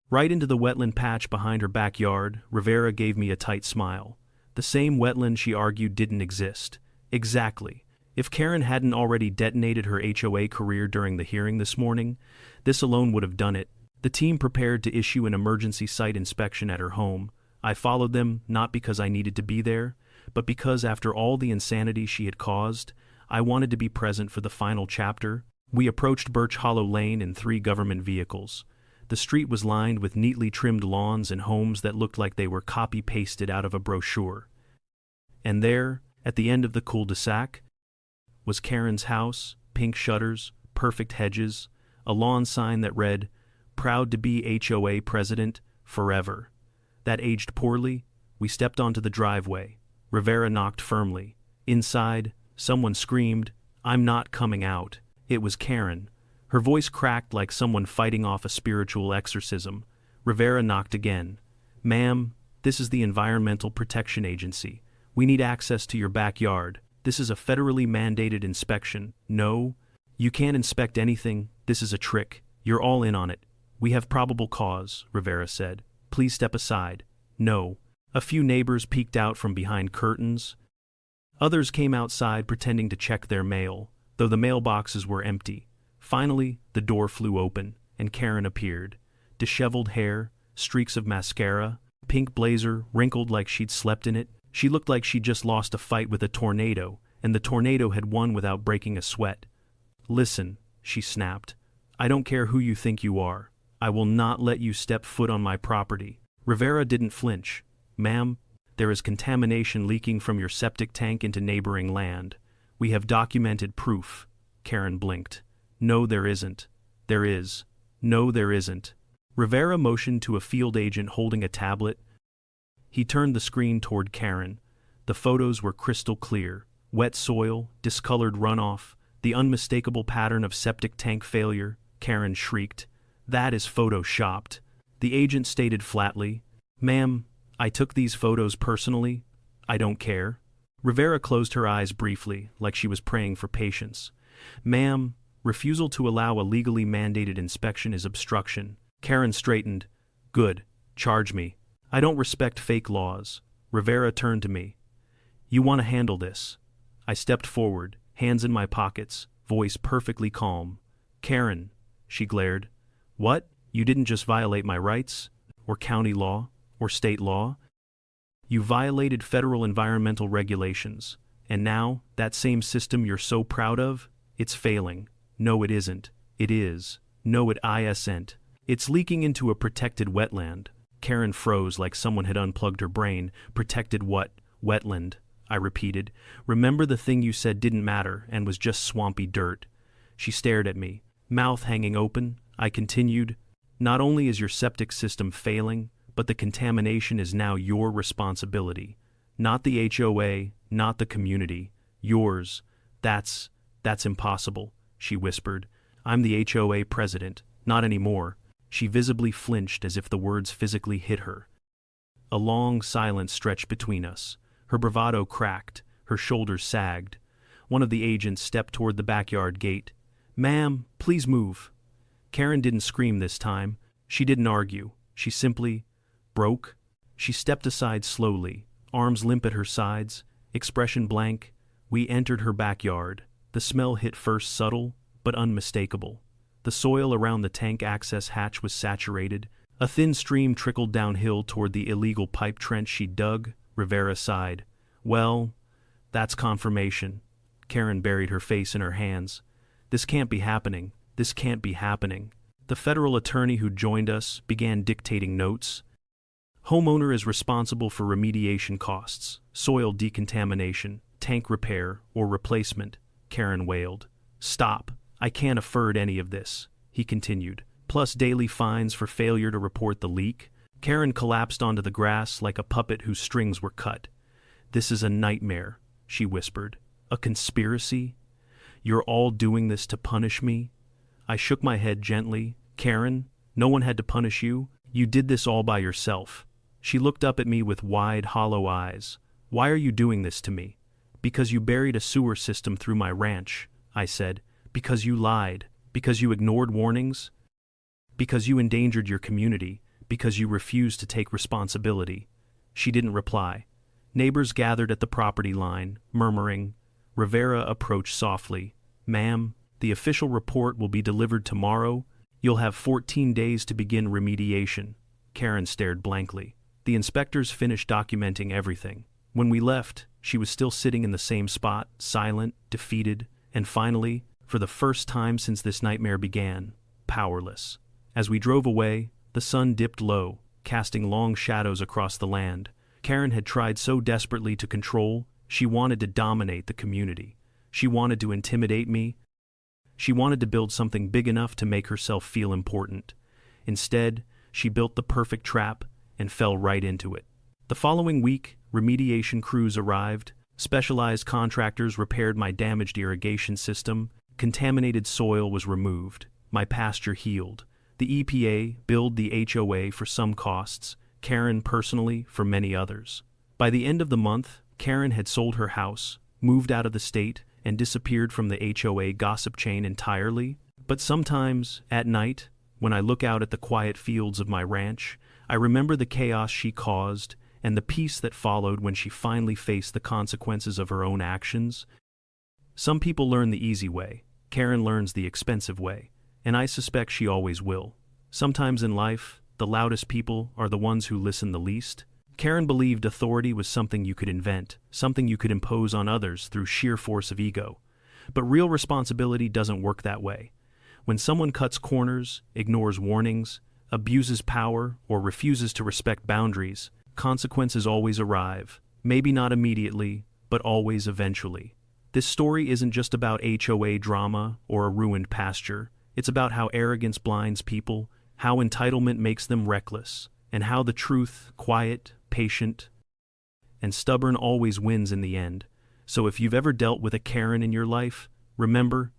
S1: Right into the wetland patch behind her backyard. Rivera gave me a tight smile. The same wetland she argued didn't exist. Exactly. If Karen hadn't already detonated her HOA career during the hearing this morning, this alone would have done it. The team prepared to issue an emergency site inspection at her home. I followed them not because I needed to be there, but because after all the insanity she had caused, I wanted to be present for the final chapter. We approached Birch Hollow Lane in 3 government vehicles. The street was lined with neatly trimmed lawns and homes that looked like they were copy-pasted out of a brochure. And there, at the end of the cul-de-sac, was Karen's house, pink shutters, perfect hedges, a lawn sign that read, "Proud to be HOA President, forever." That aged poorly. We stepped onto the driveway. Rivera knocked firmly. Inside, someone screamed, "I'm not coming out." It was Karen. Her voice cracked like someone fighting off a spiritual exorcism. Rivera knocked again. "Ma'am, this is the Environmental Protection Agency. We need access to your backyard. This is a federally mandated inspection. No, you can't inspect anything. This is a trick. You're all in on it." "We have probable cause," Rivera said. "Please step aside." "No." A few neighbors peeked out from behind curtains. Others came outside pretending to check their mail, though the mailboxes were empty. Finally, the door flew open, and Karen appeared. Disheveled hair, streaks of mascara, pink blazer wrinkled like she'd slept in it. She looked like she'd just lost a fight with a tornado, and the tornado had won without breaking a sweat. "Listen," she snapped. "I don't care who you think you are. I will not let you step foot on my property." Rivera didn't flinch. "Ma'am, there is contamination leaking from your septic tank into neighboring land. We have documented proof." Karen blinked. "No, there isn't." "There is." "No, there isn't." Rivera motioned to a field agent holding a tablet. He turned the screen toward Karen. The photos were crystal clear. Wet soil, discolored runoff, the unmistakable pattern of septic tank failure. Karen shrieked. "That is photoshopped." The agent stated flatly, "Ma'am, I took these photos personally. I don't care." Rivera closed her eyes briefly, like she was praying for patience. "Ma'am, refusal to allow a legally mandated inspection is obstruction." Karen straightened. "Good. Charge me. I don't respect fake laws." Rivera turned to me. "You want to handle this?" I stepped forward, hands in my pockets, voice perfectly calm. "Karen," she glared. "What? You didn't just violate my rights? Or county law? Or state law? You violated federal environmental regulations. And now, that same system you're so proud of? It's failing. No, it isn't. It is. No, it isn't. It's leaking into a protected wetland." Karen froze like someone had unplugged her brain. "Protected what? Wetland?" I repeated. "Remember the thing you said didn't matter and was just swampy dirt." She stared at me, mouth hanging open. I continued, "Not only is your septic system failing, but the contamination is now your responsibility. Not the HOA, not the community. Yours. That's impossible," she whispered. "I'm the HOA president. Not anymore. She visibly flinched as if the words physically hit her. A long silence stretched between us. Her bravado cracked, her shoulders sagged. One of the agents stepped toward the backyard gate. "Ma'am, please move." Karen didn't scream this time. She didn't argue. She simply broke. She stepped aside slowly, arms limp at her sides, expression blank. We entered her backyard. The smell hit first subtle, but unmistakable. The soil around the tank access hatch was saturated. A thin stream trickled downhill toward the illegal pipe trench she dug. Rivera sighed. "Well, that's confirmation." Karen buried her face in her hands. "This can't be happening. This can't be happening." The federal attorney who joined us began dictating notes. "Homeowner is responsible for remediation costs, soil decontamination, tank repair, or replacement," Karen wailed. "Stop. I can't afford any of this," he continued. "Plus daily fines for failure to report the leak." Karen collapsed onto the grass like a puppet whose strings were cut. "This is a nightmare," she whispered. "A conspiracy? You're all doing this to punish me?" I shook my head gently. "Karen, no one had to punish you. You did this all by yourself." She looked up at me with wide, hollow eyes. "Why are you doing this to me?" "Because you buried a sewer system through my ranch," I said. "Because you lied. Because you ignored warnings. Because you endangered your community. Because you refused to take responsibility." She didn't reply. Neighbors gathered at the property line, murmuring. Rivera approached softly. "Ma'am, the official report will be delivered tomorrow. You'll have 14 days to begin remediation." Karen stared blankly. The inspectors finished documenting everything. When we left, she was still sitting in the same spot, silent, defeated, and finally, for the first time since this nightmare began, powerless. As we drove away, the sun dipped low, casting long shadows across the land. Karen had tried so desperately to control. She wanted to dominate the community. She wanted to intimidate me. She wanted to build something big enough to make herself feel important. Instead, she built the perfect trap and fell right into it. The following week, remediation crews arrived. Specialized contractors repaired my damaged irrigation system. Contaminated soil was removed. My pasture healed. The EPA billed the HOA for some costs, Karen personally for many others. By the end of the month, Karen had sold her house, moved out of the state, and disappeared from the HOA gossip chain entirely. But sometimes, at night, when I look out at the quiet fields of my ranch, I remember the chaos she caused and the peace that followed when she finally faced the consequences of her own actions. Some people learn the easy way. Karen learns the expensive way, and I suspect she always will. Sometimes in life, the loudest people are the ones who listen the least. Karen believed authority was something you could invent, something you could impose on others through sheer force of ego. But real responsibility doesn't work that way. When someone cuts corners, ignores warnings, abuses power, or refuses to respect boundaries, consequences always arrive. Maybe not immediately, but always eventually. This story isn't just about HOA drama or a ruined pasture. It's about how arrogance blinds people, how entitlement makes them reckless, and how the truth, quiet, patient, and stubborn always wins in the end. So if you've ever dealt with a Karen in your life, remember,